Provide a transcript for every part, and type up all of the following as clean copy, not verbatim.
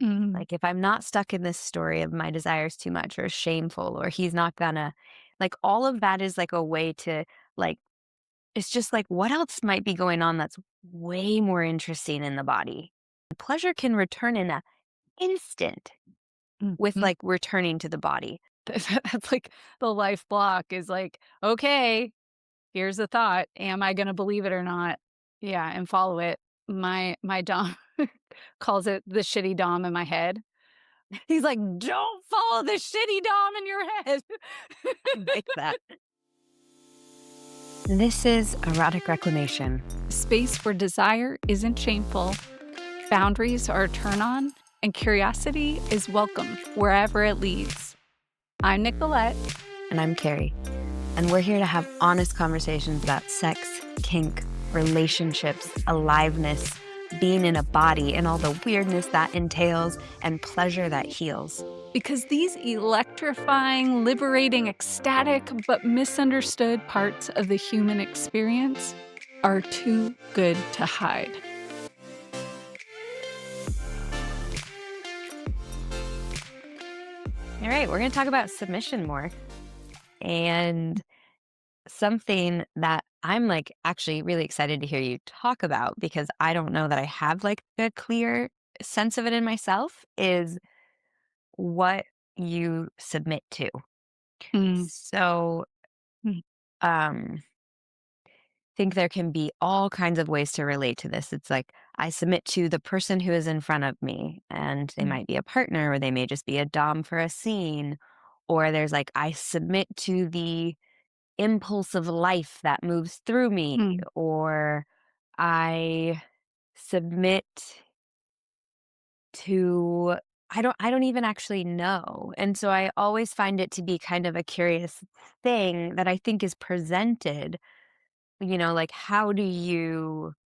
Mm, Like if I'm not stuck in this story of my desires too much or shameful or he's not gonna, like all of that is like a way to like, it's just like what else might be going on that's way more interesting in the body. Pleasure can return in a instant with mhm. like returning to the body. That's like the life block is like, "Okay, here's a thought. Am I gonna believe it or not?" Yeah, and follow it. My dom calls it the shitty dom in my head. He's like, "Don't follow the shitty dom in your head." I like that. This is Erotic Reclamation. Space where desire isn't shameful, boundaries are a turn on, and curiosity is welcome wherever it leads. I'm Nicolette. And I'm Carrie. And we're here to have honest conversations about sex, kink, relationships, aliveness, being in a body, and all the weirdness that entails, and pleasure that heals. Because these electrifying, liberating, ecstatic, but misunderstood parts of the human experience are too good to hide. All right, we're going to talk about submission more. And something that I'm like actually really excited to hear you talk about because I don't know that I have like a clear sense of it in myself is what you submit to. Mm, So, mm, um, think there can be all kinds of ways to relate to this. It's like I submit to the person who is in front of me, and they mm, might be a partner, or they may just be a dom for a scene. Or there's like I submit to the impulse of life that moves through me, mm, or I submit to I don't even actually know. And so I always find it to be kind of a curious thing that I think is presented, like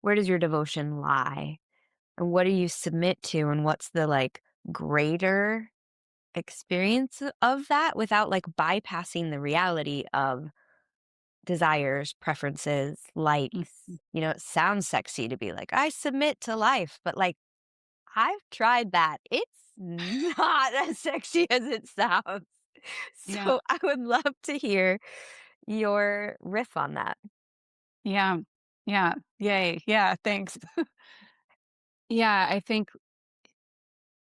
where does your devotion lie? And what do you submit to and what's the like greater experience of that without like bypassing the reality of desires, preferences, likes. mm. It sounds sexy to be like, I submit to life, but like, I've tried that. It's not as sexy as it sounds. Yeah, So I would love to hear your riff on that. yeah, yeah, yay, yeah, thanks. Yeah, I think,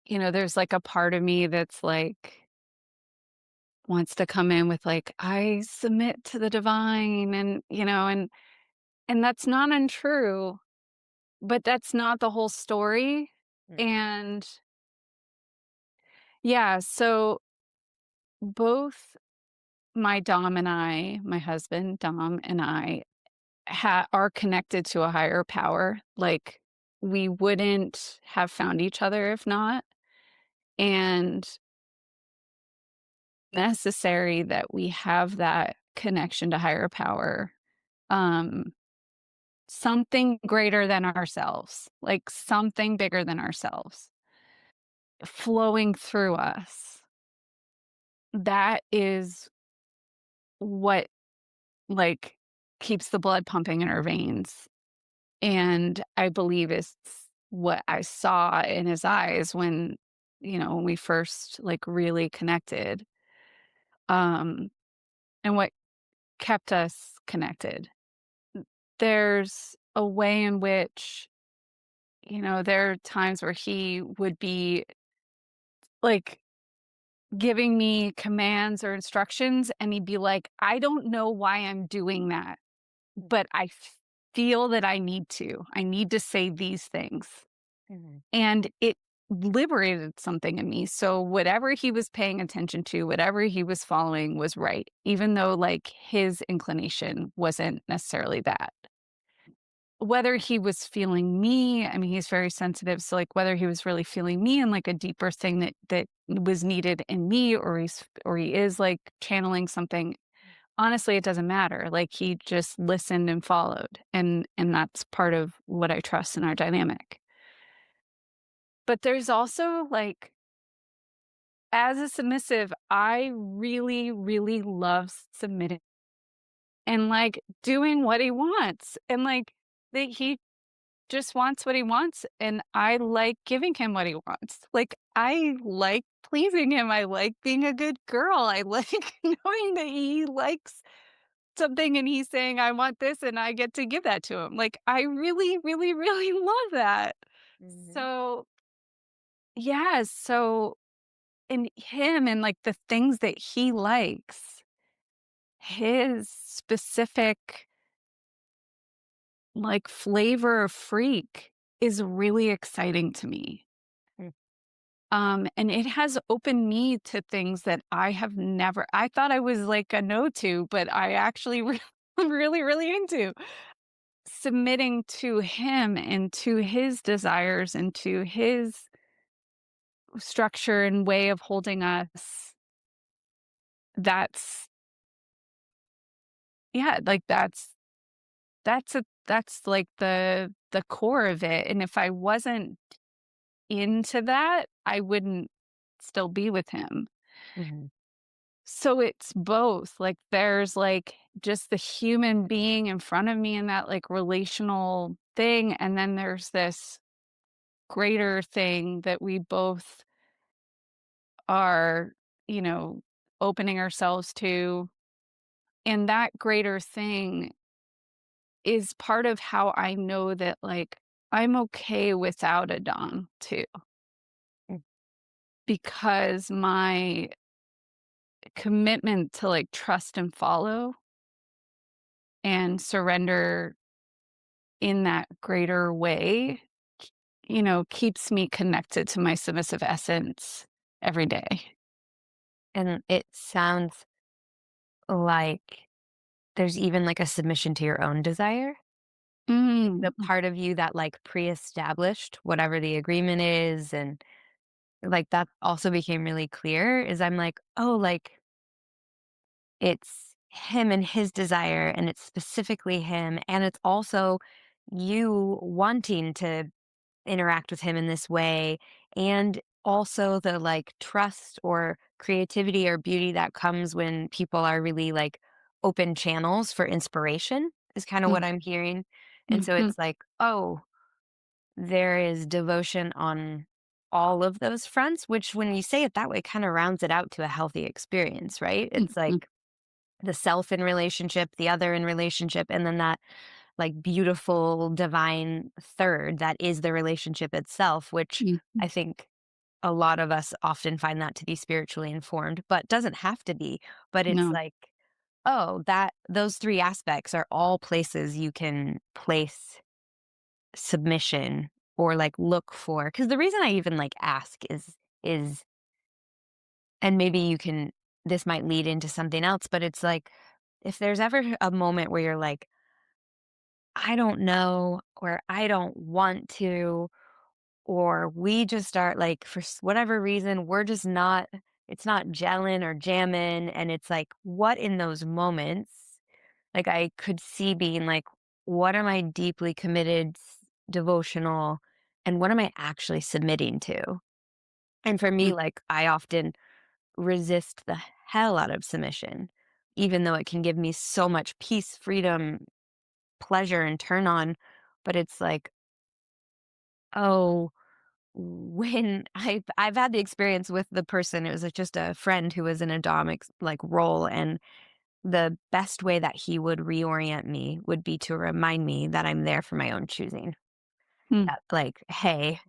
there's like a part of me that's like, wants to come in with like, I submit to the divine and that's not untrue, but that's not the whole story. Mm, And yeah, so both my Dom and I, my husband, Dom and I are connected to a higher power. Like we wouldn't have found each other if not. And necessary that we have that connection to higher power. Um Something greater than ourselves, like something bigger than ourselves flowing through us. That is what, like, keeps the blood pumping in our veins, and I believe it's what I saw in his eyes when, when we first, like, really connected, um, and what kept us connected. There's a way in which, there are times where he would be, like, giving me commands or instructions, and he'd be like, "I don't know why I'm doing that, but I feel that I need to. I need to say these things." mhm, And it liberated something in me. So whatever he was paying attention to, whatever he was following was right, even though like his inclination wasn't necessarily that. Whether he was feeling me, I mean, he's very sensitive, so, like, whether he was really feeling me and, like, a deeper thing that was needed in me or he is, like, channeling something, honestly, it doesn't matter, like, he just listened and followed, and that's part of what I trust in our dynamic. But there's also, like, as a submissive, I really, really love submitting and, like, doing what he wants, and, like, he just wants what he wants, and I like giving him what he wants. Like, I like pleasing him, I like being a good girl, I like knowing that he likes something and he's saying, "I want this," and I get to give that to him. Like, I really, really, really love that. Mhm. So, yeah, so in him and, like, the things that he likes, his specific, like, flavor of freak is really exciting to me. Mm. And it has opened me to things that I have never I thought I was, like, a no to, but I actually I'm really, really into. Submitting to him and to his desires and to his structure and way of holding us, that's yeah, like, that's, like, the core of it, and if I wasn't into that, I wouldn't still be with him. Mhm. So it's both, like, there's, like, just the human being in front of me in that, like, relational thing, and then there's this greater thing that we both are, you know, opening ourselves to, and that greater thing is part of how I know that, like, I'm okay without a dom too, Mm. because my commitment to, like, trust and follow and surrender in that greater way, keeps me connected to my submissive essence every day. And it sounds like there's even, like, a submission to your own desire? Like, Mm, the part of you that, like, pre-established whatever the agreement is, and, like, that also became really clear is I'm like, "Oh, like, it's him and his desire, and it's specifically him, and it's also you wanting to interact with him in this way, and also the, like, trust or creativity or beauty that comes when people are really, like, open channels for inspiration," is kinda mm, what I'm hearing, and so mhm, it's like, "Oh, there is devotion on all of those fronts," which when you say it that way, kinda rounds it out to a healthy experience, right? It's mhm, like the self in relationship, the other in relationship, and then that, like, beautiful divine third that is the relationship itself, which mhm. I think a lot of us often find that to be spiritually informed, but doesn't have to be. But it's No. like, oh, that those 3 aspects are all places you can place submission or, like, look for. Because the reason I even, like, ask is and maybe you can this might lead into something else, but it's like, if there's ever a moment where you're like, "I don't know," or "I don't want to," or we just start, like, for whatever reason, we're just not it's not gelling or jamming, and it's like, what in those moments, like, I could see being like, what am I deeply committed, devotional, and what am I actually submitting to? And for me, Mm, like, I often resist the hell out of submission, even though it can give me so much peace, freedom, pleasure, and turn on. But it's like, oh, when I've had the experience with the person, it was, like, just a friend who was in a dom like, role, and the best way that he would reorient me would be to remind me that I'm there for my own choosing. mm. That, like, "Hey,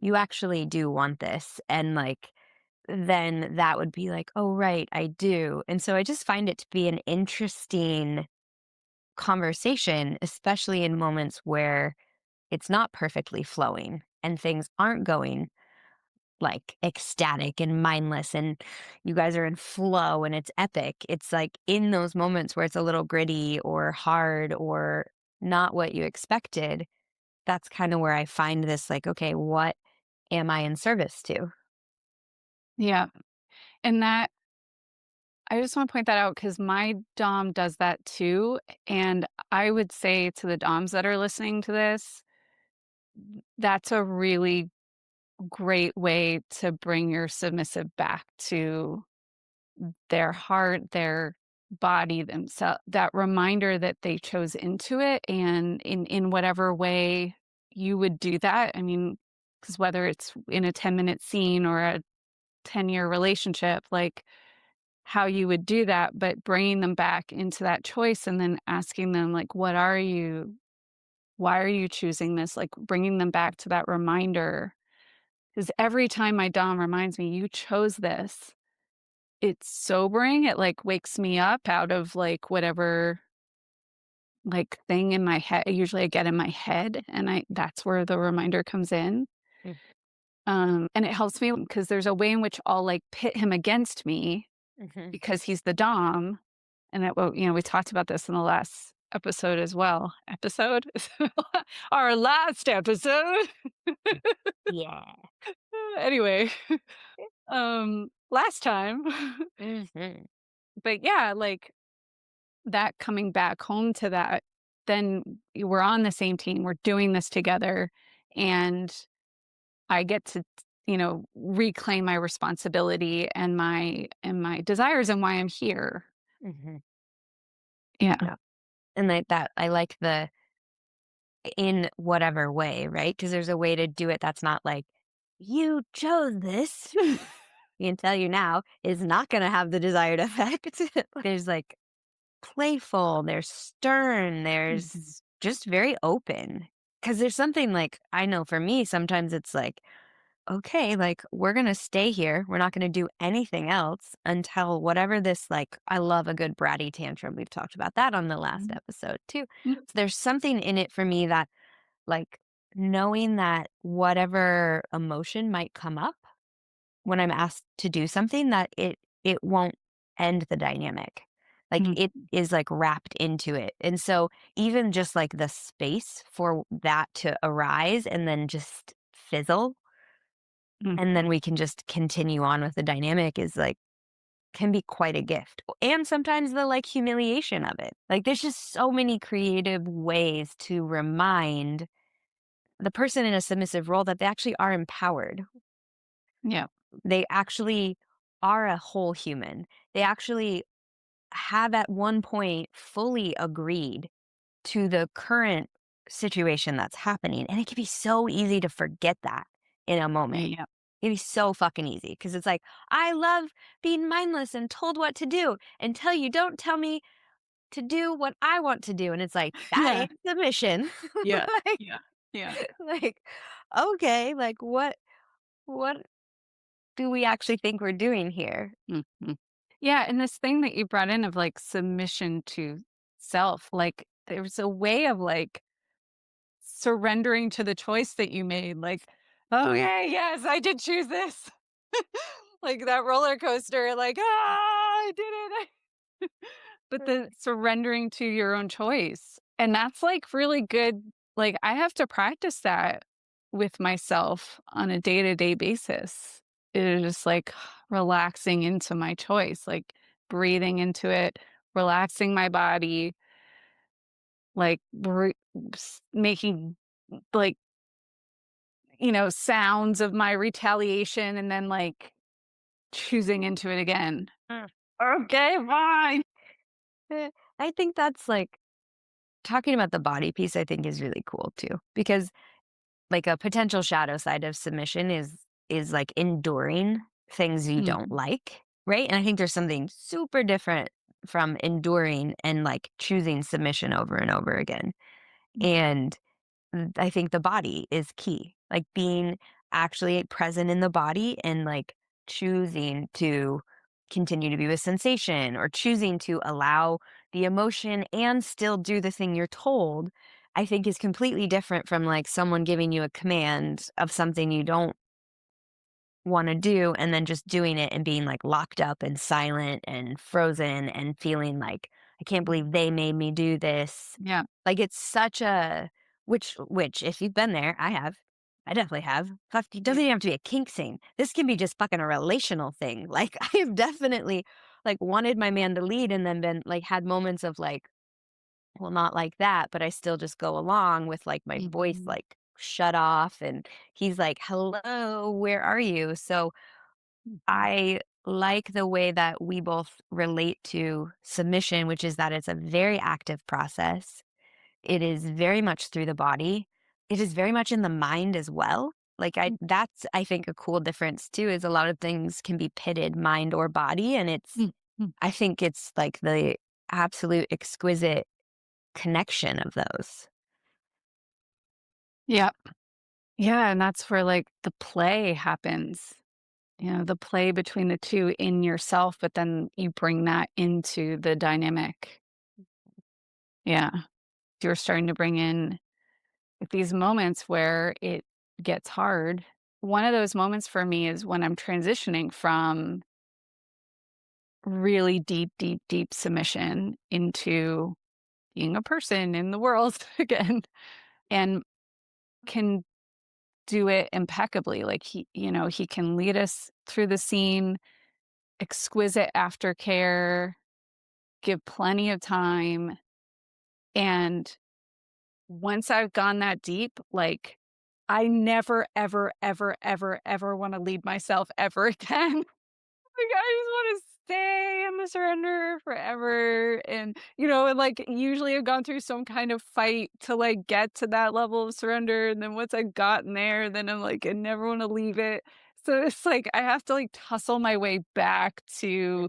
you actually do want this," and, like, then that would be like, "Oh, right, I do," and so I just find it to be an interesting conversation, especially in moments where it's not perfectly flowing and things aren't going like ecstatic and mindless and you guys are in flow and it's epic. It's like in those moments where it's a little gritty or hard or not what you expected, that's kind of where I find this like, okay, what am I in service to? Yeah, and that I just wanna point that out because my dom does that too, and I would say to the doms that are listening to this, that's a really great way to bring your submissive back to their heart, their body, themselves, that reminder that they chose into it, and in whatever way you would do that. I mean, because whether it's in a 10-minute scene or a 10-year relationship, like how you would do that, but bringing them back into that choice and then asking them, like, what are you, why are you choosing this? Like bringing them back to that reminder. Because every time my Dom reminds me, you chose this, it's sobering. It like wakes me up out of like whatever like thing in my head. Usually I get in my head and that's where the reminder comes in. Mm, And it helps me because there's a way in which I'll like pit him against me mhm. because he's the Dom. And that, well, we talked about this in the last episode as well. Episode? Our last episode. Yeah. Anyway, last time. Mhm, But yeah, like that coming back home to that, then we're on the same team. We're doing this together. And I get to, reclaim my responsibility and my desires and why I'm here. mhm. Yeah. Yeah, and like that I like the in whatever way, right? Because there's a way to do it that's not like, "You chose this." I can tell you now, is not gonna have the desired effect. There's, like, playful, there's stern, Mhm. there's just very open. Because there's something, like I know for me, sometimes it's like, "Okay, like, we're gonna stay here. We're not gonna do anything else until whatever this" like, I love a good bratty tantrum. We've talked about that on the last Mhm. episode too. Mhm. So there's something in it for me that, like, knowing that whatever emotion might come up when I'm asked to do something, that it won't end the dynamic. Like, Mhm. it is, like, wrapped into it. And so even just, like, the space for that to arise and then just fizzle, and Mhm. then we can just continue on with the dynamic is, like, can be quite a gift. And sometimes the, like, humiliation of it. Like, there's just so many creative ways to remind the person in a submissive role that they actually are empowered. Yeah. They actually are a whole human. They actually have at one point fully agreed to the current situation that's happening. And it can be so easy to forget that in a moment. Yeah. It'd be so fucking easy because it's like, I love being mindless and told what to do until you don't tell me to do what I want to do. And it's like, that Yeah. ain't submission. Yeah. like, Yeah. Yeah. like, okay, like what do we actually think we're doing here? Mhm. Yeah, and this thing that you brought in of, like, submission to self, like, there's a way of, like, surrendering to the choice that you made, like, "Okay, yes, I did choose this." Like that roller coaster, like, "Ah, I did it." But the surrendering to your own choice, and that's, like, really good. Like, I have to practice that with myself on a day-to-day basis. It is just, like, relaxing into my choice, like, breathing into it, relaxing my body, like, making, like, sounds of my retaliation and then, like, choosing into it again. Mm. "Okay, fine." I think that's like talking about the body piece, I think is really cool too. Because like a potential shadow side of submission is like enduring things you don't Mhm, like, right? And I think there's something super different from enduring and like choosing submission over and over again. mhm, And I think the body is key, like being actually present in the body and like choosing to continue to be with sensation or choosing to allow the emotion and still do the thing you're told, I think is completely different from like someone giving you a command of something you don't want to do and then just doing it and being like locked up and silent and frozen and feeling like I can't mhm. believe they made me do this. Yeah. Like it's such a which if you've been there, I have. I definitely have. Fuck, it Yeah. doesn't even have to be a kink scene. This can be just fucking a relational thing. Like I have definitely like wanted my man to lead and then been like had moments of like, well, not like that, but I still just go along with like my voice Mhm, like shut off and he's like, "Hello, where are you?" So mhm, I like the way that we both relate to submission, which is that it's a very active process. It is very much through the body, it is very much in the mind as well. Like, Mm, that's, I think, a cool difference too, is a lot of things can be pitted mind or body, and mm, mm. I think it's like the absolute exquisite connection of those. Yep. Yeah, and that's where, like, the play happens, the play between the 2 in yourself, but then you bring that into the dynamic. Yeah. You're starting to bring in these moments where it gets hard. One of those moments for me is when I'm transitioning from really deep, deep, deep submission into being a person in the world again, and can do it impeccably. Like he can lead us through the scene, exquisite aftercare, give plenty of time. And once I've gone that deep, like I never, ever, ever, ever, ever want to leave myself ever again. Like, I just wanna stay in the surrender forever, and like, usually I've gone through some kind of fight to, like, get to that level of surrender, and then once I've gotten there, then I'm like, I never wanna leave it. So it's like I have to, like, tussle my way back to,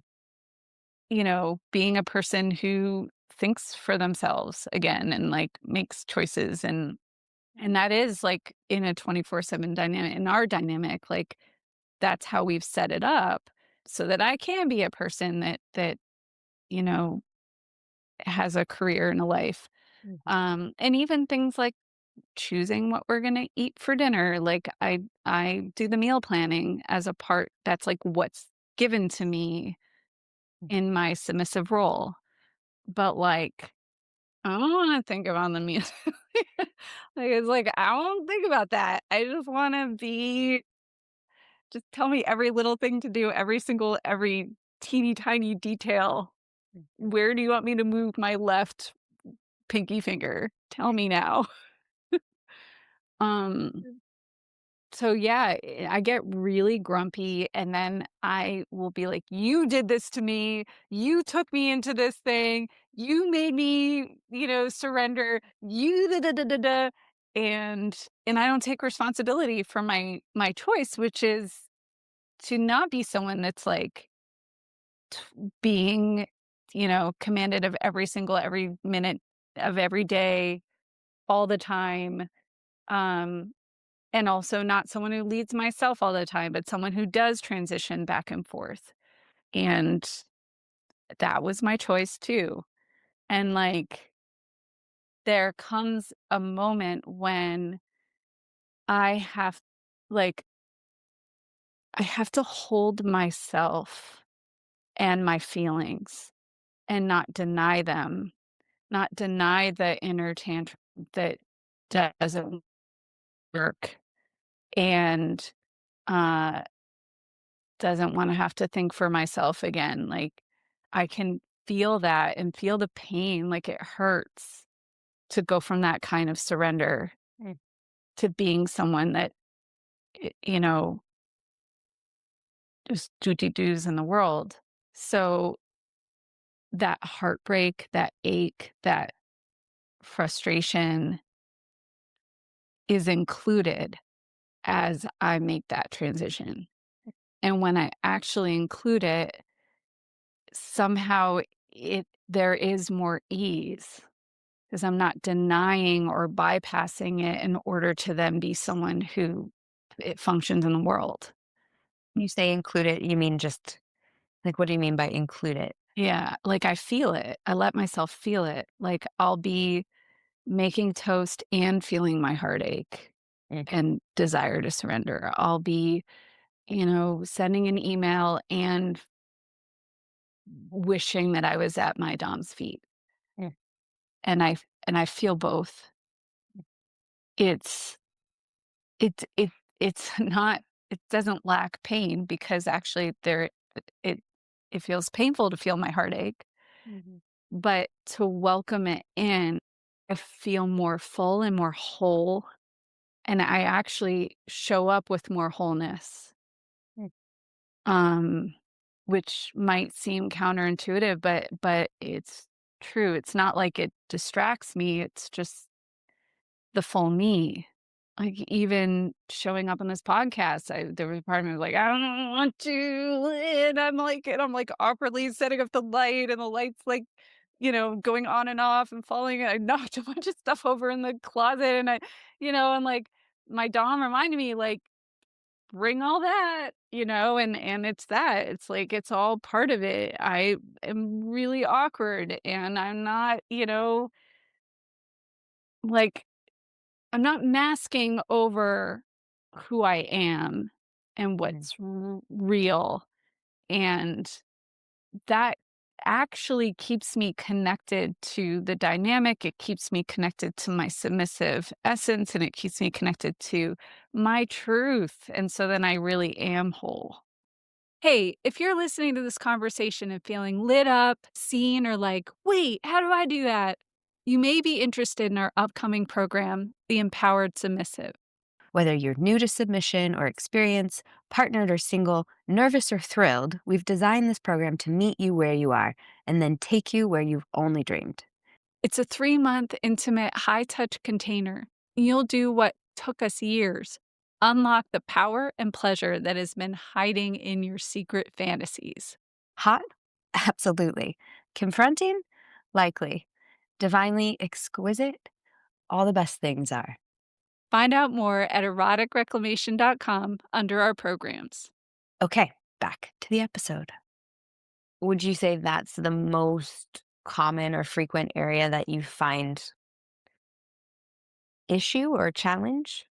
being a person who thinks for themselves again and, like, makes choices, and that is, like, in a 24/7 dynamic in our dynamic, like, that's how we've set it up so that I can be a person that, you know, has a career and a life. Mhm. And even things like choosing what we're gonna eat for dinner. Like I do the meal planning as a part that's like what's given to me in my submissive role. But like I don't wanna think about the meal. Like it's like I don't think about that. I just wanna be just tell me every little thing to do, every teeny tiny detail. Where do you want me to move my left pinky finger? Tell me now. Um, so yeah, I get really grumpy and then I will be like, "You did this to me. You took me into this thing. You made me, surrender. You da da da da da." And I don't take responsibility for my choice, which is to not be someone that's like being, commanded of every minute of every day, all the time, um, and also not someone who leads myself all the time, but someone who does transition back and forth, and that was my choice too, and, like, there comes a moment when I have like, I have to hold myself and my feelings and not deny them. Not deny the inner tantrum that doesn't work and, uh, doesn't wanna have to think for myself again, like, I can feel that and feel the pain, like, it hurts to go from that kind of surrender Mm, to being someone that, you know, just do-de-dos in the world. So, that heartbreak, that ache, that frustration is included as I make that transition. And when I actually include it, somehow there is more ease because I'm not denying or bypassing it in order to then be someone who it functions in the world. you say include it, you mean just like, what do you mean by include it? Yeah, like I feel it. I let myself feel it. Like I'll be making toast and feeling my heartache Mm, and desire to surrender. I'll be, sending an email and wishing that I was at my dom's feet. mm, And I feel both. It's it's not it doesn't lack pain because actually it it feels painful to feel my heartache, mhm, but to welcome it in, I feel more full and more whole, and I actually show up with more wholeness, mm, um, which might seem counterintuitive, but it's true. It's not like it distracts me, it's just the full me. Like, even showing up on this podcast, there was a part of me was like, "I don't want to," and I'm, like, awkwardly setting up the light, and the light's, like, going on and off and falling, and I knocked a bunch of stuff over in the closet, and and, like, my dom reminded me, like, "Bring all that," and it's that. It's like, it's all part of it. I am really awkward, and I'm not, like I'm not masking over who I am and Mhm. what's real, and that actually keeps me connected to the dynamic, it keeps me connected to my submissive essence, and it keeps me connected to my truth, and so then I really am whole. Hey, if you're listening to this conversation and feeling lit up, seen, or like, "Wait, how do I do that?" You may be interested in our upcoming program, The Empowered Submissive. Whether you're new to submission or experience, partnered or single, nervous or thrilled, we've designed this program to meet you where you are and then take you where you've only dreamed. It's a 3-month intimate, high touch container. You'll do what took us years: unlock the power and pleasure that has been hiding in your secret fantasies. Hot? Absolutely. Confronting? Likely. Divinely exquisite? All the best things are. Find out more at eroticreclamation.com under our programs. Okay, back to the episode. Would you say that's the most common or frequent area that you find issue or challenge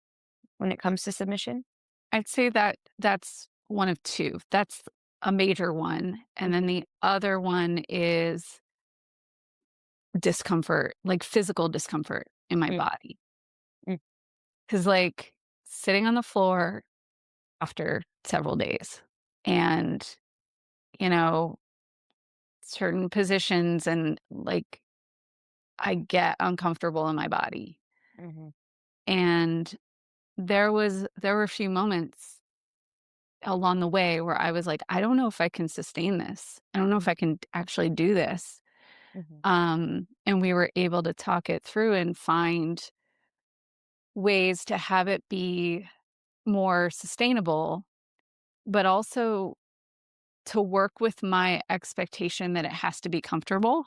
when it comes to submission? I'd say that that's one of two. That's a major one. And then Mhm, the other one is discomfort, like physical discomfort in my mm, body. mm, Cause like sitting on the floor after several days and, you know, certain positions and like I get uncomfortable in my body. mhm, And there were a few moments along the way where I was like, I don't know if I can sustain this. I don't know if mm, I can actually do this. mhm. And we were able to talk it through and find ways to have it be more sustainable, but also to work with my expectation that it has to be comfortable.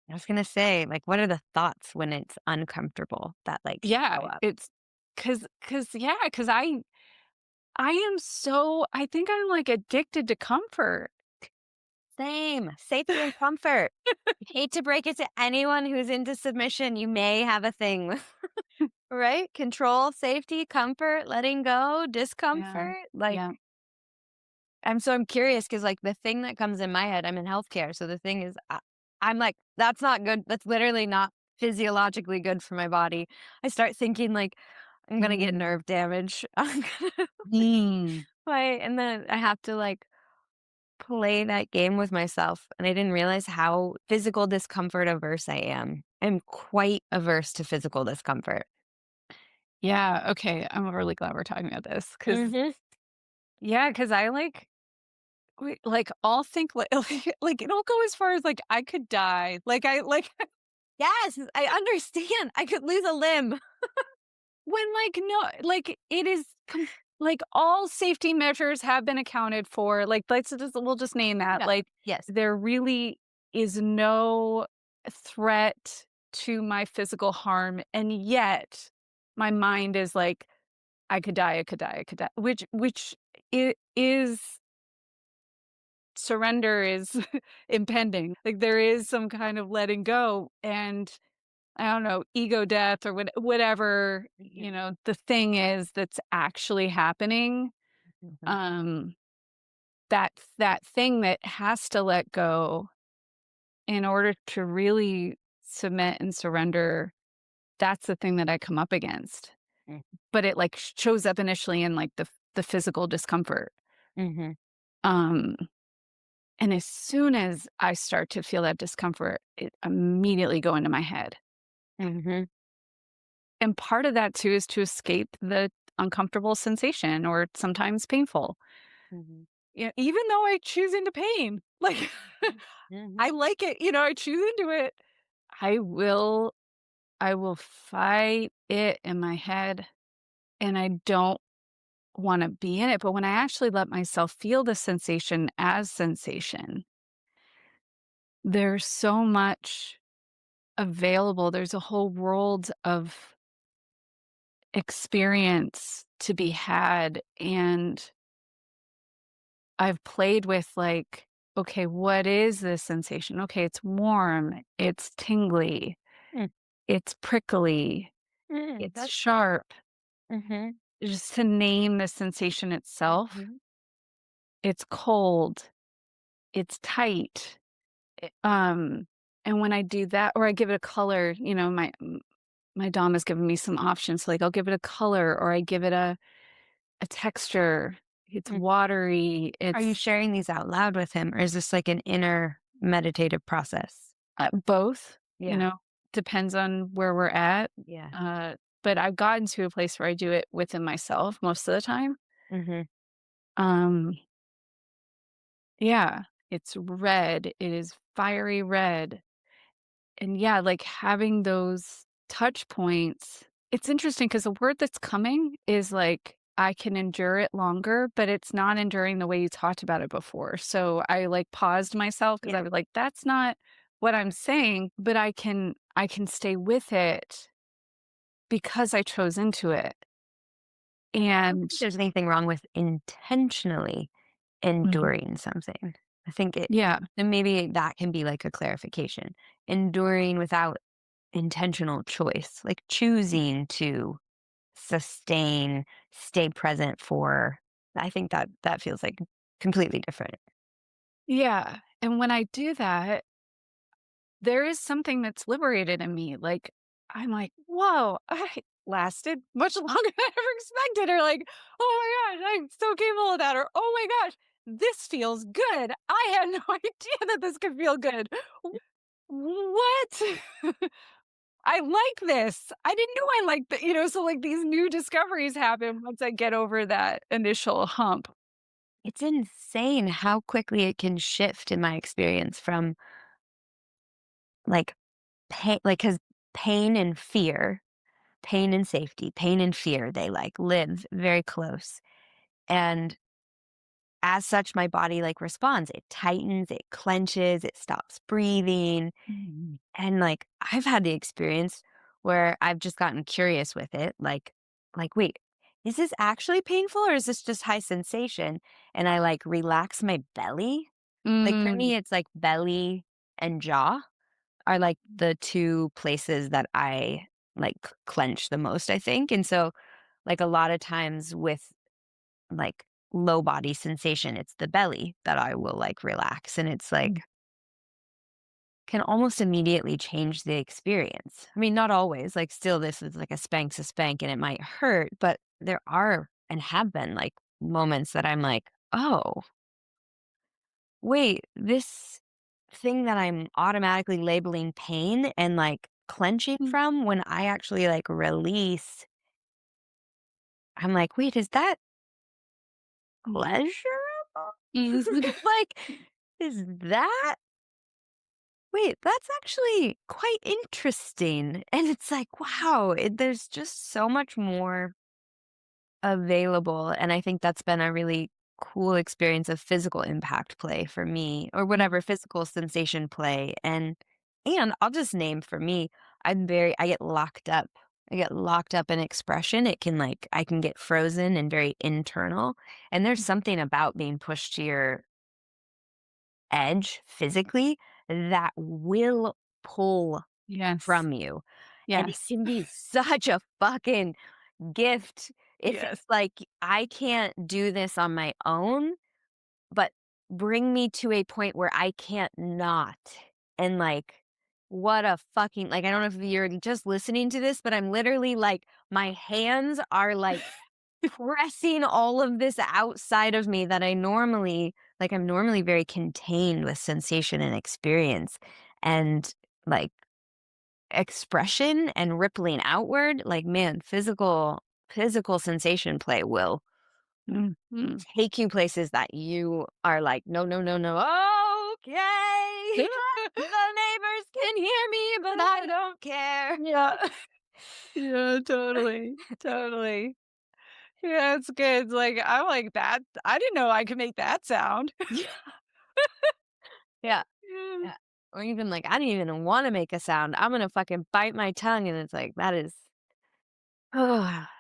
I was gonna say, like, what are the thoughts when it's uncomfortable that, like, Yeah, show up? it's cause I am so I think I'm like addicted to comfort. Same, safety and comfort. Hate to break it to anyone who's into submission, you may have a thing with right? Control, safety, comfort, letting go, Yeah. discomfort, like Yeah. I'm curious because, like, the thing that comes in my head, I'm in healthcare, so the thing is, I'm like, "That's not good. That's literally not physiologically good for my body." I start thinking, like, "I'm gonna get Mm. nerve damage. I'm gonna" Mm. right, and then I have to, like, play that game with myself, and I didn't realize how physical discomfort averse I am. I'm quite averse to physical discomfort. Yeah, okay, I'm really glad we're talking about this because Mhm. yeah, because I, I'll think, like, it'll go as far as, like, I could die. Like, I like Yes, I understand. I could lose a limb. when, like, no like, it is like, all safety measures have been accounted for, like, we'll just name that, Yeah. like, Yes. there really is no threat to my physical harm, and yet my mind is like, "I could die, I could die, I could die," which it is surrender is impending. Like, there is some kind of letting go, and I don't know, ego death or whatever, Mhm. the thing is that's actually happening, Mhm. um, that thing that has to let go in order to really submit and surrender, that's the thing that I come up against. Mm. But it, like, shows up initially in, like, the physical discomfort. Mhm. Um, and as soon as I start to feel that discomfort, it immediately go into my head. Mhm. And part of that too is to escape the uncomfortable sensation or sometimes painful. Mhm. Yeah, even though I choose into pain, like Mhm. I like it, I choose into it. I will I will fight it in my head and I don't wanna be in it, but when I actually let myself feel the sensation as sensation, there's so much available. There's a whole world of experience to be had, and I've played with, like, okay, what is this sensation? Okay, it's warm, it's tingly, Mm, it's prickly, it's that's sharp. mhm, Just to name the sensation itself, mhm, it's cold, it's tight. eh, Um, and when I do that, or I give it a color, my dom has given me some options. Like I'll give it a color, or I give it a texture. It's mm. watery. Are you It's sharing these out loud with him, or is this like an inner meditative process? both. You Yeah, know, depends on where we're at. yeah. Uh, but I've gotten to a place where I do it within myself most of the time. Mhm, Um, yeah, it's red. It is fiery red. And yeah, like having those touch points, it's interesting because the word that's coming is like, I can endure it longer, but it's not enduring the way you talked about it before. So I like paused myself because yeah. I was like, that's not what I'm saying, but I can stay with it because I chose into it. I don't And think there's anything wrong with intentionally Mhm. enduring something. I think it Yeah. then maybe that can be like a clarification. Enduring without intentional choice, like choosing to sustain, stay present for. I think that that feels like completely different. Yeah. And when I do that, there is something that's liberated in me, like, I'm like, "Whoa, I lasted much longer than I ever expected," or like, "Oh my gosh, I'm so capable of that," or, "Oh my gosh, this feels good. I had no idea that this could feel good. W what? I like this. I didn't know I liked so, like, these new discoveries happen once I get over that initial hump. It's insane how quickly it can shift in my experience from like pain, like because pain and safety, pain and fear, they like live very close. And as such, my body like responds. It tightens, it clenches, it stops breathing. Mhm. And like I've had the experience where I've just gotten curious with it. Wait, is this actually painful or is this just high sensation? And I like relax my belly. Like for Mm, me, it's like belly and jaw are like the two places that I like clench the most, I think. And so like a lot of times with like low body sensation, it's the belly that I will like relax. And it's like mm, can almost immediately change the experience. I mean, not always. Like still this is like a spank and it might hurt, but there are and have been like moments that I'm like, "Oh, wait, this thing that I'm automatically labeling pain and like clenching mm, from when I actually like release, I'm like, wait, is that pleasurable? mm. Like, is that, wait, that's actually quite interesting. And it's like, wow, there's just so much more available, and I think that's been a really cool experience of physical impact play for me, or whatever physical sensation play, and I'll just name for me, I get locked up. I get locked up in expression. It can like I can get frozen and very internal, and there's something about being pushed to your edge physically that will pull Yes. from you, and it Yes. can be such a fucking gift if Yes. it's like, I can't do this on my own, but bring me to a point where I can't not. And like, what a fucking, like, I don't know if you're just listening to this, but I'm literally like, my hands are like pressing all of this outside of me that I'm normally very contained with sensation and experience. And like, expression and rippling outward, like, man, physical sensation play will Mhm. take you places that you are like, "No, no, no, no, okay, the neighbors can hear me, but I don't care." Yeah. Yeah, totally, totally. Yeah, it's good. It's like, I'm like, "That I didn't know I could make that sound." Yeah. Yeah. Yeah. Yeah. Or even like, I don't even wanna make a sound. I'm gonna fucking bite my tongue, and it's like, that is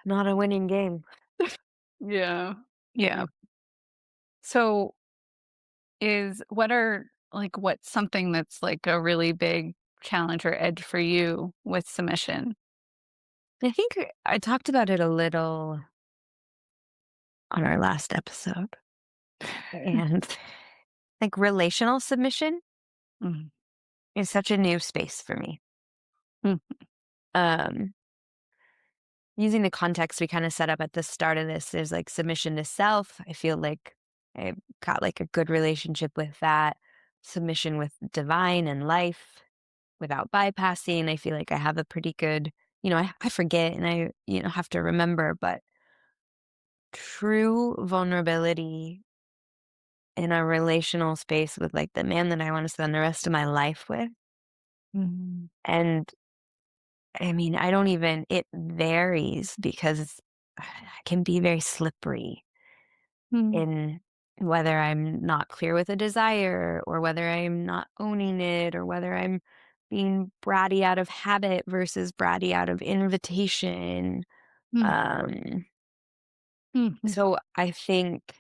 not a winning game. Yeah. Yeah. So, what's something that's, like, a really big challenge or edge for you with submission? I think I talked about it a little on our last episode, and, like, relational submission Mhm. is such a new space for me. Mm, Um, Using the context we kinda set up at the start of this, there's, like, submission to self. I feel like I've got, like, a good relationship with that. Submission with divine and life without bypassing. I feel like I have a pretty good, I forget and have to remember, but true vulnerability in a relational space with, like, the man that I wanna spend the rest of my life with. mhm, And, I mean, I don't even it varies because I can be very slippery mm, in whether I'm not clear with a desire or whether I'm not owning it or whether I'm being bratty out of habit versus bratty out of invitation. mm, Um, mhm, so I think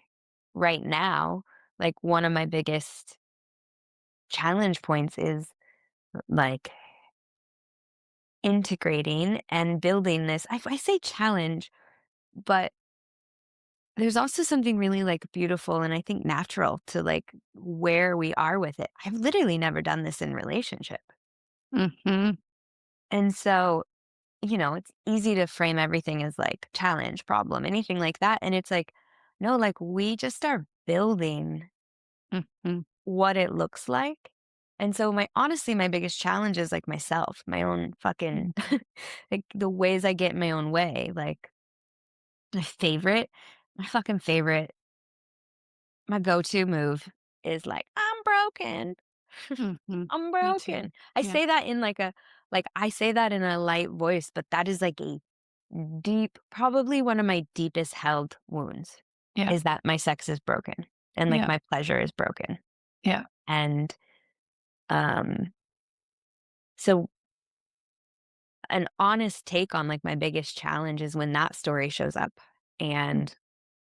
right now, like, one of my biggest challenge points is, like, integrating and building this. I say challenge, but there's also something really, like, beautiful and I think natural to, like, where we are with it. I've literally never done this in relationship. mhm, And so, it's easy to frame everything as, like, challenge, problem, anything like that, and it's like, no, like, we just are building mhm, what it looks like. And so my biggest challenge is, like, myself, my own fucking mm, like, the ways I get in my own way, like, my favorite my fucking favorite my go-to move is like, "I'm broken. mhm. I'm Me too. broken." I Yeah, say that in I say that in a light voice, but that is like a deep probably one of my deepest held wounds yeah, is that my sex is broken and, like, yeah, my pleasure is broken. yeah, And, um, so an honest take on, like, my biggest challenge is when that story shows up mm, and,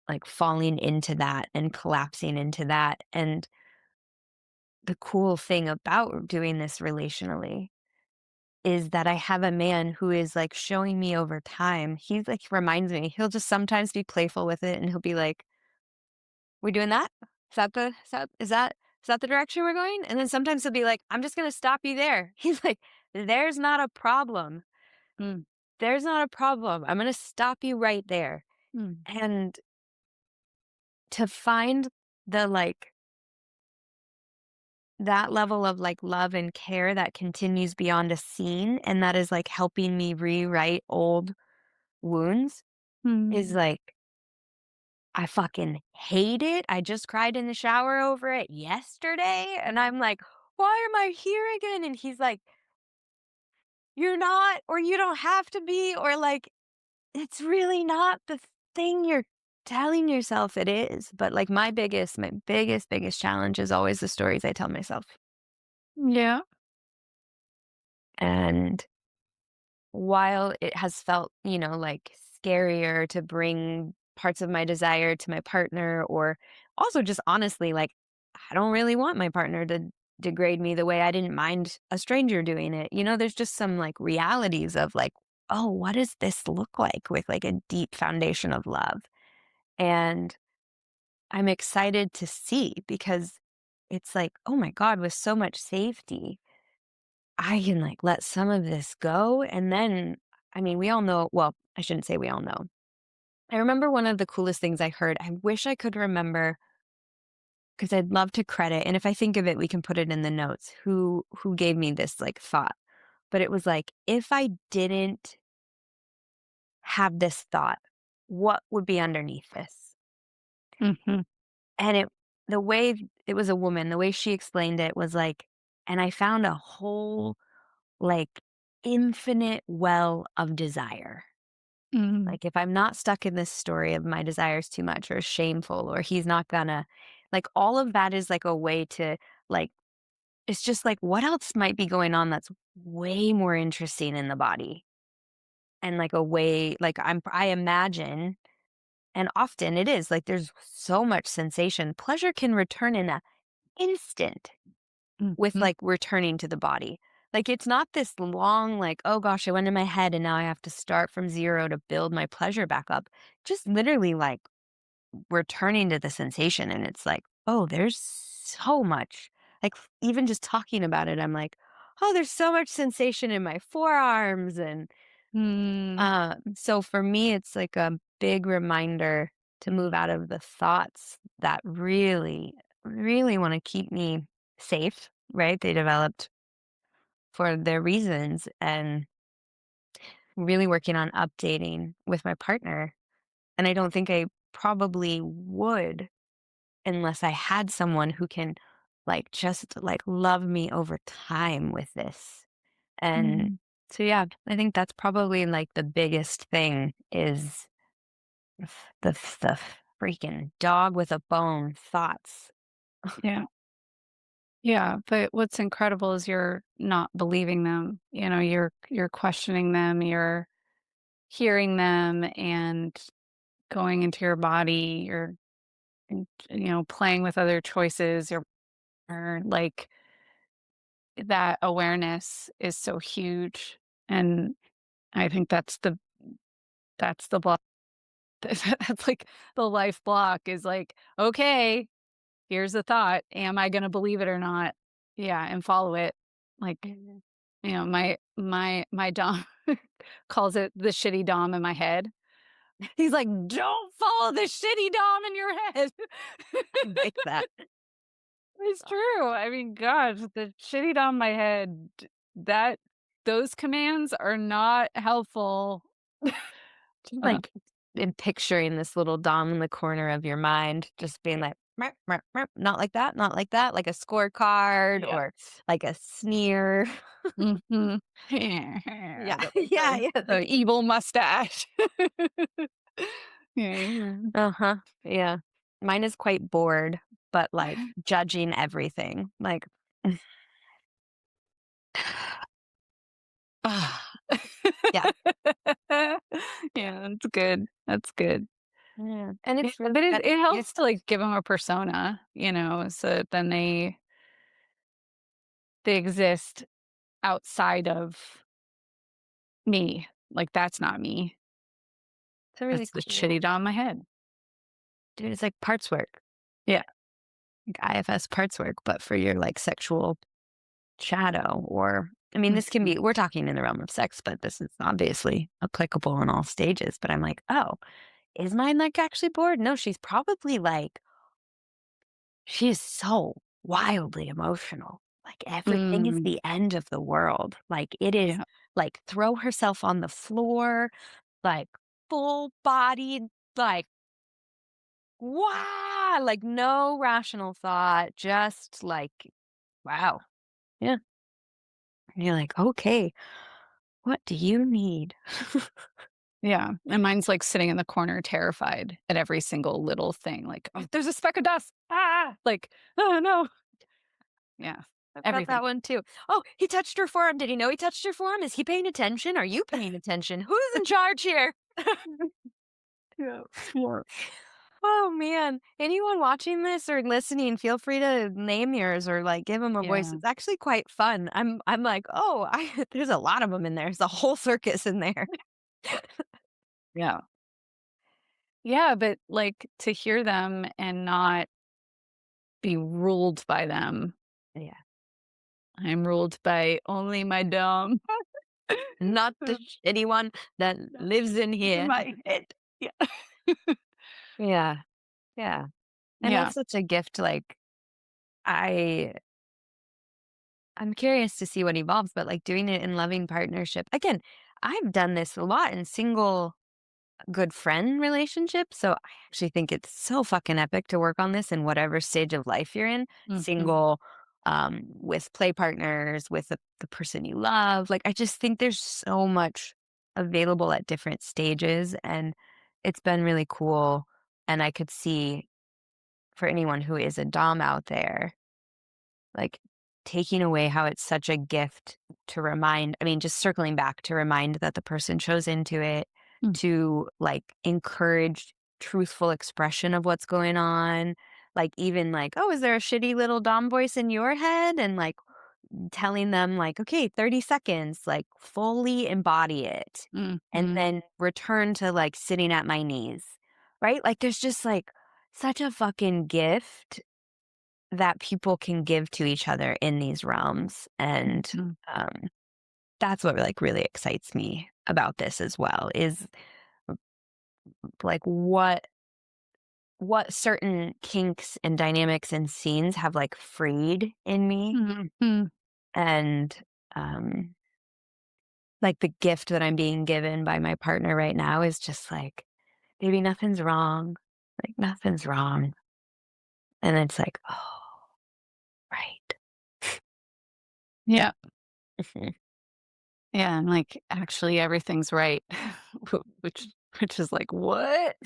like, falling into that and collapsing into that. And the cool thing about doing this relationally is that I have a man who is, like, showing me over time. He, like, reminds me. He'll just sometimes be playful with it, and he'll be like, "We doing that? Is that the direction we're going?" And then sometimes he'll be like, "I'm just gonna stop you there." He's like, "There's not a problem. mm, There's not a problem. I'm gonna stop you right there." mm, And to find the, like that level of, like, love and care that continues beyond a scene and that is, like, helping me rewrite old wounds is, mm, like, I fucking hate it. I just cried in the shower over it yesterday, and I'm like, "Why am I here again?" And he's like, "You're not, or you don't have to be," or, like, "It's really not the thing you're telling yourself it is." But, like, biggest challenge is always the stories I tell myself. yeah, And while it has felt, like, scarier to bring parts of my desire to my partner, or also just honestly, like, I don't really want my partner to degrade me the way I didn't mind a stranger doing it. There's just some, like, realities of, like, oh, what does this look like with, like, a deep foundation of love? And I'm excited to see because it's like, oh my God, with so much safety, I can, like, let some of this go, and then I mean, we all know well, I shouldn't say we all know. I remember one of the coolest things I heard, I wish I could remember because 'cause I'd love to credit, and if I think of it, we can put it in the notes, who gave me this, like, thought. But it was like, "If I didn't have this thought, what would be underneath this?" mhm, And the way it was a woman, the way she explained it was like, and I found a whole, like, infinite well of desire. Mm, Like, if I'm not stuck in this story of my desires too much or shameful or he's not gonna like, all of that is like a way to, like it's just like, what else might be going on that's way more interesting in the body? And like a way like, I imagine, and often it is, like, there's so much sensation. Pleasure can return in a instant with, mhm, like, returning to the body. Like, it's not this long, like, "Oh gosh, I went in my head and now I have to start from 0 to build my pleasure back up." Just literally, like, returning to the sensation, and it's like, "Oh, there's so much." Like, even just talking about it, I'm like, "Oh, there's so much sensation in my forearms," and, mm, so for me, it's like a big reminder to move out of the thoughts that really, really wanna keep me safe, right? They developed for their reasons, and really working on updating with my partner, and I don't think I probably would unless I had someone who can, like, just, like, love me over time with this, and mhm. so, yeah, I think that's probably, like, the biggest thing is the freaking dog with a bone thoughts. Yeah. Yeah, but what's incredible is you're not believing them. You know, you're questioning them, you're hearing them and going into your body, you're playing with other choices, or like that awareness is so huge. And I think that's the block. That's like the life block is like, okay, here's the thought. Am I gonna believe it or not? Yeah, and follow it. Like, Mhm. my dom calls it the shitty dom in my head. He's like, "Don't follow the shitty dom in your head." I like that. It's true. I mean, gosh, the shitty dom in my head, that those commands are not helpful. Just, Uh, like, in picturing this little dom in the corner of your mind, just being like, "Meow, meow, meow, not like that, not like that," like a scorecard yeah. or like a sneer. Mhm. Yeah, yeah, The yeah, the like evil mustache. Yeah. uh-huh, yeah. Mine is quite bored, but, like, judging everything, like Ah. yeah, yeah, Yeah, that's good. That's good. yeah, and Yeah, it's really but it that it helps to, gift. like, give them a persona, so then they exist outside of me. Like, that's not me. It's a really That's the shitty cool doll in my head. dude, it's like parts work, Yeah. like IFS parts work, but for your, like, sexual shadow or I mean, this can Mhm. be we're talking in the realm of sex, but this is obviously applicable in all stages, but I'm like, "Oh, is mine, like, actually bored? No, she's probably, like she is so wildly emotional. Like, everything is Mm, the end of the world. Like, it is, yeah, like, throw herself on the floor, like, full-bodied, like, "Wah!" Like, no rational thought, just, like, wow. Yeah. And you're like, "Okay, what do you need?" yeah, and mine's, like, sitting in the corner terrified at every single little thing, like, "Oh, there's a speck of dust. Ah!" Like, "Oh, no." Yeah, I've got that everything. one too. "Oh, he touched her forearm. Did he know he touched her forearm? Is he paying attention? Are you paying attention? Who's in charge here?" Yeah, yeah, Oh, man. Anyone watching this or listening, feel free to name yours or, like, give them a voice. yeah, It's actually quite fun. I'm like, "Oh, I there's a lot of them in there. There's a whole circus in there." yeah. Yeah, but, like, to hear them and not be ruled by them. Yeah. I'm ruled by only my dom. Not the shitty one that No, lives in in here. my head. Yeah. Yeah. Yeah. And Yeah. that's such a gift, like, I I'm curious to see what evolves, but, like, doing it in loving partnership. Again, I've done this a lot in single good friend relationships, so I actually think it's so fucking epic to work on this in whatever stage of life you're in, Mhm. single, with play partners, with the person you love. Like, I just think there's so much. available at different stages, and it's been really cool, and I could see for anyone who is a dom out there, like, taking away how it's such a gift to remind I mean, just circling back to remind that the person chose into it, Mm, to, like, encourage truthful expression of what's going on, like, even like, "Oh, is there a shitty little dom voice in your head?" And, like, telling them, like, "Okay, 30 seconds, like, fully embody it, and mhm, then return to, like, sitting at my knees." Right? Like, there's just, like, such a fucking gift that people can give to each other in these realms, and, mhm, um, that's what, like, really excites me about this as well, is, like, what certain kinks and dynamics and scenes have, like, freed in me, mhm. and, um, like, the gift that I'm being given by my partner right now is just like, "Baby, nothing's wrong, like, nothing's wrong," and it's like, "Oh, right." Yeah, Mhm. yeah, and, like, actually everything's right, which which is like, "What?"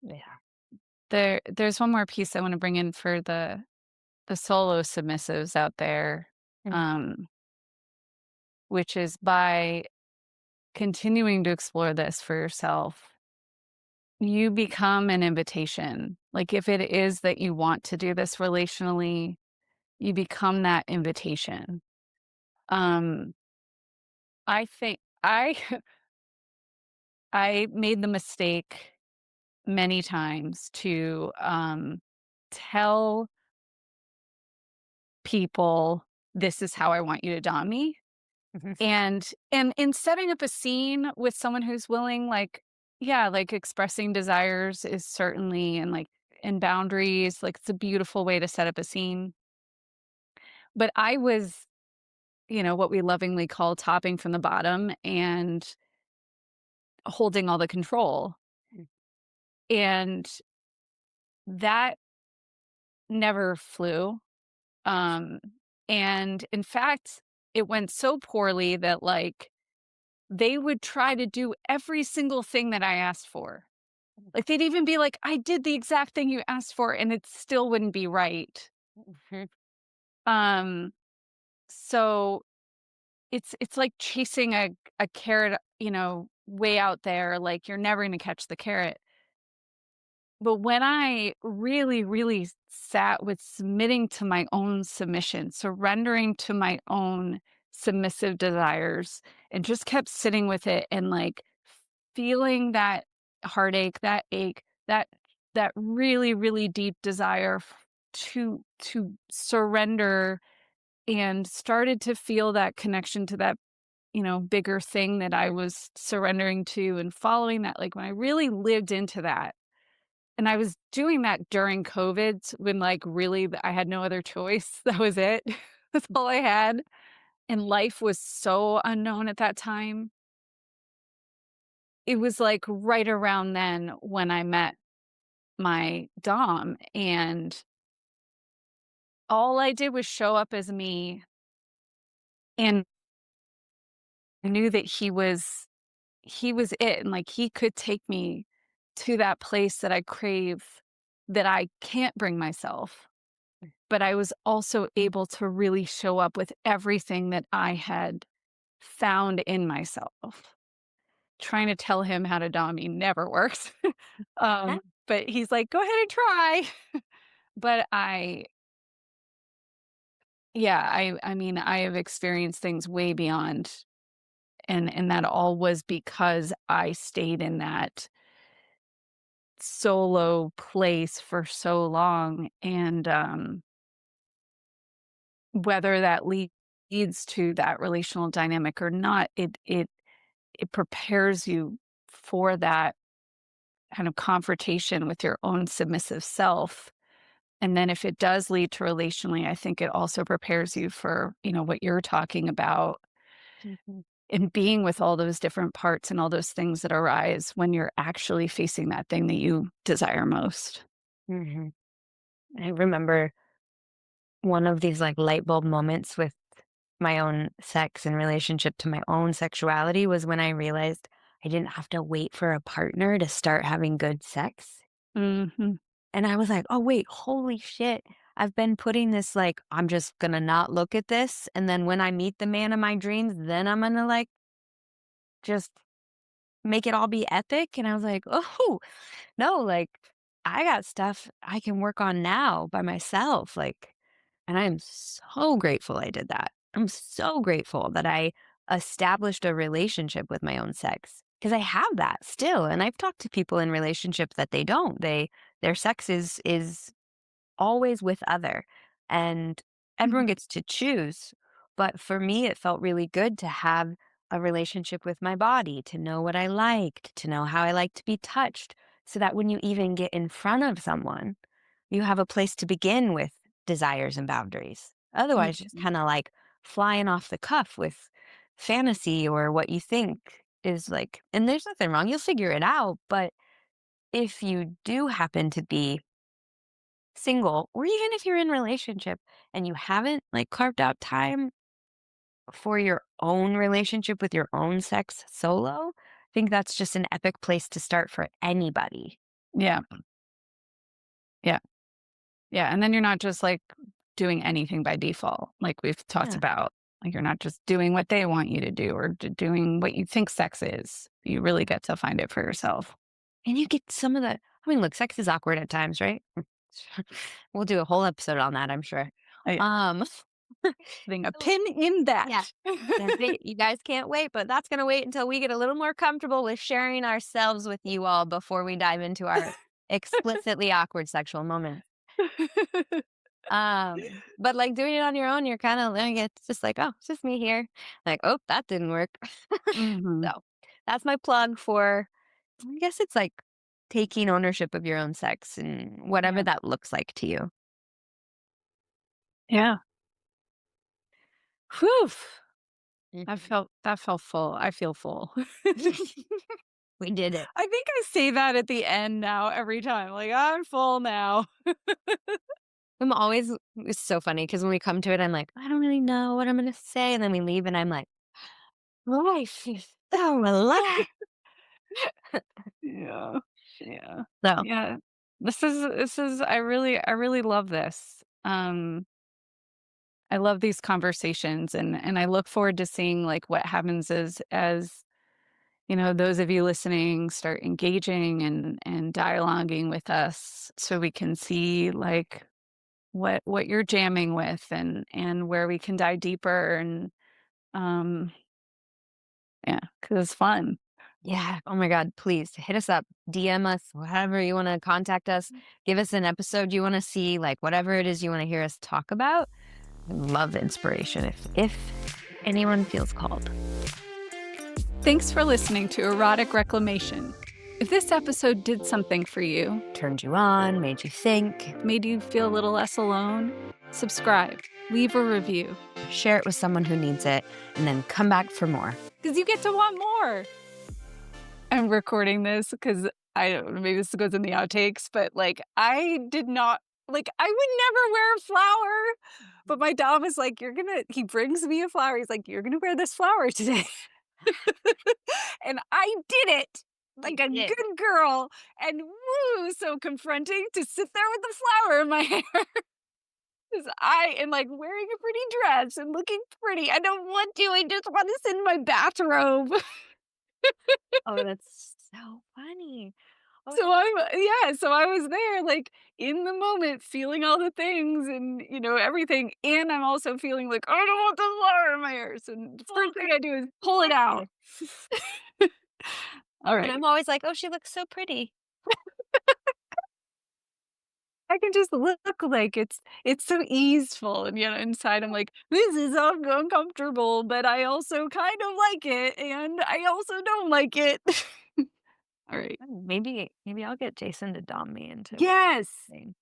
Yeah. There's one more piece I wanna bring in for the solo submissives out there, Mm, um, which is by continuing to explore this for yourself, you become an invitation. Like, if it is that you want to do this relationally, you become that invitation. Um, I think I I made the mistake many times to, tell people, "This is how I want you to dom me." mhm, And in setting up a scene with someone who's willing, like, yeah, like, expressing desires is certainly and boundaries, like, it's a beautiful way to set up a scene. But I was, what we lovingly call topping from the bottom and holding all the control, mm, and that never flew. Um, and in fact, it went so poorly that, like, they would try to do every single thing that I asked for. Like, they'd even be like, "I did the exact thing you asked for, and it still wouldn't be right." mhm, Um, so it's like chasing a carrot, way out there, like, you're never gonna catch the carrot. But when I really, really sat with submitting to my own submission, surrendering to my own submissive desires, and just kept sitting with it and, like, feeling that heartache, that ache, that really, really deep desire to surrender, and started to feel that connection to that, bigger thing that I was surrendering to and following that, like, when I really lived into that, and I was doing that during COVID when, like, really I had no other choice. That was it. That's all I had, and life was so unknown at that time. It was, like, right around then when I met my dom, and all I did was show up as me, and knew that he was it, and, like, he could take me to that place that I crave, that I can't bring myself. But I was also able to really show up with everything that I had found in myself. Trying to tell him how to dom me never works. ah, But he's like, "Go ahead and try." But I mean, I have experienced things way beyond, and that all was because I stayed in that solo place for so long, and, whether that leads to that relational dynamic or not, it prepares you for that kind of confrontation with your own submissive self. And then if it does lead to relationally, I think it also prepares you for, what you're talking about, mhm, in being with all those different parts and all those things that arise when you're actually facing that thing that you desire most. mhm. I remember one of these, like, light bulb moments with my own sex in relationship to my own sexuality was when I realized I didn't have to wait for a partner to start having good sex. Mhm. And I was like, "Oh, wait, holy shit. I've been putting this like, I'm just gonna not look at this. And then when I meet the man of my dreams, then I'm gonna like just make it all be epic." And I was like, "Oh, no, like I got stuff I can work on now by myself." Like, and I am so grateful I did that. I'm so grateful that I established a relationship with my own sex because I have that still. And I've talked to people in relationships that they don't. Their sex is always with other, and everyone Mhm. gets to choose. But for me, it felt really good to have a relationship with my body, to know what I liked, to know how I like to be touched, so that when you even get in front of someone, you have a place to begin with desires and boundaries. Otherwise, just Mhm. kind of like flying off the cuff with fantasy or what you think is like, and there's nothing wrong. You'll figure it out. But if you do happen to be single, or even if you're in relationship and you haven't like carved out time for your own relationship with your own sex solo, I think that's just an epic place to start for anybody. Yeah. Yeah. Yeah, and then you're not just, like, doing anything by default, like we've talked Yeah. about. Like, you're not just doing what they want you to do or doing what you think sex is. You really get to find it for yourself. And you get some of the, I mean, look, sex is awkward at times, right? We'll do a whole episode on that, I'm sure. I Um, putting a so, pin in yeah, that. that's it. You guys can't wait, but that's going to wait until we get a little more comfortable with sharing ourselves with you all before we dive into our explicitly awkward sexual moments. But like doing it on your own, you're kind of like, it's just like, oh, it's just me here. Like, oh, that didn't work. Mhm. So that's my plug for, I guess it's like taking ownership of your own sex and whatever Yeah. that looks like to you. Yeah. Whew. Mhm. That felt full. I feel full. We did it. I think I say that at the end now every time, like, "I'm full now." I'm always, it's so funny because when we come to it, I'm like, I don't really know what I'm going to say. And then we leave and I'm like, life is so relaxed. Yeah. Yeah. So, Yeah. This is I really love this. I love these conversations and I look forward to seeing like what happens as you know those of you listening start engaging and dialoguing with us so we can see like what you're jamming with and where we can dive deeper and um yeah, cuz it's fun. yeah. Oh my God. Please hit us up, DM us, whatever you want to contact us. Give us an episode you want to see, like whatever it is you want to hear us talk about. I love inspiration if anyone feels called. Thanks for listening to Erotic Reclamation. If this episode did something for you, Turned you on, made you think, made you feel a little less alone, subscribe, leave a review, share it with someone who needs it, and then come back for more. because you get to want more. I'm recording this because I don't know, maybe this goes in the outtakes, but like I did not like I would never wear a flower. But my dad was like, he brings me a flower. He's like, you're gonna wear this flower today. And I did it You like a did. good girl. And woo, so confronting to sit there with the flower in my hair. Because I am like wearing a pretty dress and looking pretty. I don't want to. I just want to sit in my bathrobe. Oh, that's so funny. Oh, So so I was there like in the moment feeling all the things and everything. And I'm also feeling like I don't want the flower in my hair. So the first thing I do is pull it out. All and right. I'm always like, oh, she looks so pretty. I can just look like it's so easeful, and yet inside I'm like, "This is uncomfortable, but I also kind of like it, and I also don't like it." Alright. Maybe I'll get Jason to dom me into Yes! thing.